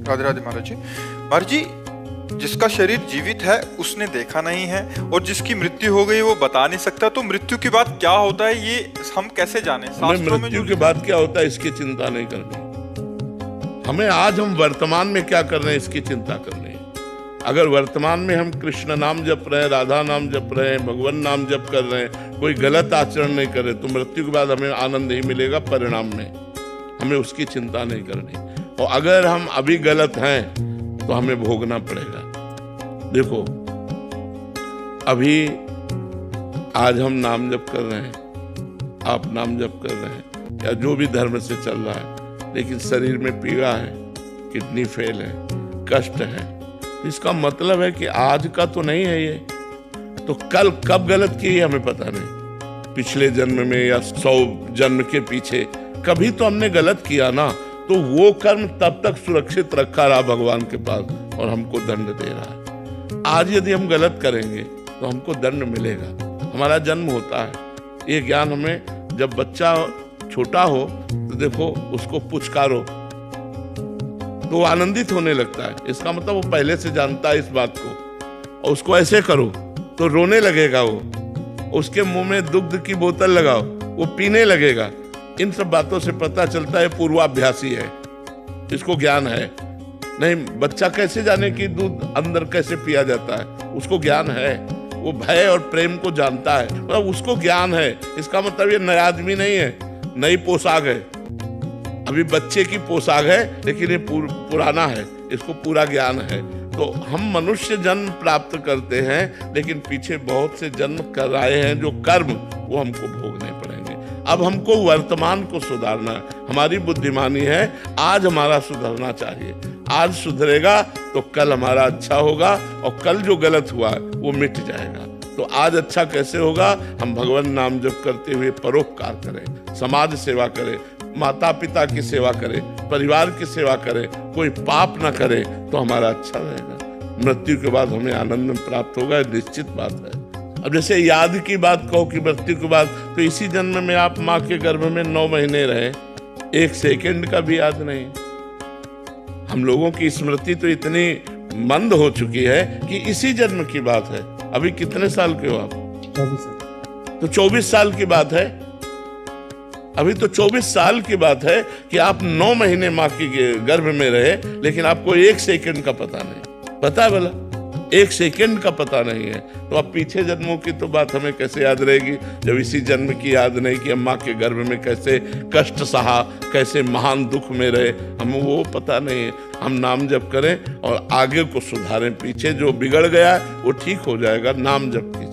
राधे राधे महाराज जी। महाराज जी, जिसका शरीर जीवित है उसने देखा नहीं है, और जिसकी मृत्यु हो गई वो बता नहीं सकता, तो मृत्यु के बाद क्या होता है ये हम कैसे जाने? हमें मृत्यु के बाद क्या होता है इसकी चिंता नहीं करनी। हमें आज हम वर्तमान में क्या कर रहे हैं इसकी चिंता करनी है। अगर वर्तमान में हम कृष्ण नाम जप रहे हैं, राधा नाम जप रहे हैं, भगवान नाम जप कर रहे हैं, कोई गलत आचरण नहीं कर रहे, तो मृत्यु के बाद हमें आनंद ही मिलेगा परिणाम में। हमें उसकी चिंता नहीं करनी। और अगर हम अभी गलत हैं तो हमें भोगना पड़ेगा। देखो, अभी आज हम नाम जप कर रहे हैं, आप नाम जप कर रहे हैं, या जो भी धर्म से चल रहा है, लेकिन शरीर में पीड़ा है, किडनी फेल है, कष्ट है, इसका मतलब है कि आज का तो नहीं है ये, तो कल कब गलत की हमें पता नहीं। पिछले जन्म में या 100 जन्म के पीछे कभी तो हमने गलत किया ना, तो वो कर्म तब तक सुरक्षित रखा रहा भगवान के पास और हमको दंड दे रहा है। आज यदि हम गलत करेंगे तो हमको दंड मिलेगा। हमारा जन्म होता है, ये ज्ञान हमें, जब बच्चा छोटा हो तो देखो उसको पुचकारो तो आनंदित होने लगता है, इसका मतलब वो पहले से जानता है इस बात को। और उसको ऐसे करो तो रोने लगेगा वो, उसके मुंह में दुग्ध की बोतल लगाओ वो पीने लगेगा। इन सब बातों से पता चलता है पूर्वाभ्यासी है, इसको ज्ञान है। नहीं, बच्चा कैसे जाने कि दूध अंदर कैसे पिया जाता है, उसको ज्ञान है, वो भय और प्रेम को जानता है, मतलब उसको ज्ञान है। इसका मतलब ये नया आदमी नहीं है, नई पोशाक है। अभी बच्चे की पोशाक है लेकिन ये पुराना है, इसको पूरा ज्ञान है। तो हम मनुष्य जन्म प्राप्त करते हैं, लेकिन पीछे बहुत से जन्म कर आए हैं जो कर्म, वो हमको भोगने पड़ेंगे। अब हमको वर्तमान को सुधारना है। हमारी बुद्धिमानी है, आज हमारा सुधरना चाहिए। आज सुधरेगा तो कल हमारा अच्छा होगा, और कल जो गलत हुआ वो मिट जाएगा। तो आज अच्छा कैसे होगा? हम भगवान नाम जप करते हुए परोपकार करें, समाज सेवा करें, माता पिता की सेवा करें, परिवार की सेवा करें, कोई पाप ना करें, तो हमारा अच्छा रहेगा। मृत्यु के बाद हमें आनंद प्राप्त होगा, निश्चित बात है। अब जैसे याद की बात कहो कि मृत्यु के बाद, तो इसी जन्म में आप माँ के गर्भ में 9 महीने रहे, 1 सेकंड का भी याद नहीं। हम लोगों की स्मृति तो इतनी मंद हो चुकी है कि इसी जन्म की बात है। अभी कितने साल के हो आप? 24 साल। तो 24 साल की बात है। अभी तो 24 साल की बात है कि आप 9 महीने माँ की गर्भ में रहे, लेकिन आपको 1 सेकंड का पता नहीं। पता है भला? 1 सेकंड का पता नहीं है। तो अब पीछे जन्मों की तो बात हमें कैसे याद रहेगी, जब इसी जन्म की याद नहीं कि हम माँ के गर्भ में कैसे कष्ट सहा, कैसे महान दुख में रहे, हमें वो पता नहीं है। हम नाम जप करें और आगे को सुधारें, पीछे जो बिगड़ गया वो ठीक हो जाएगा नाम जप के।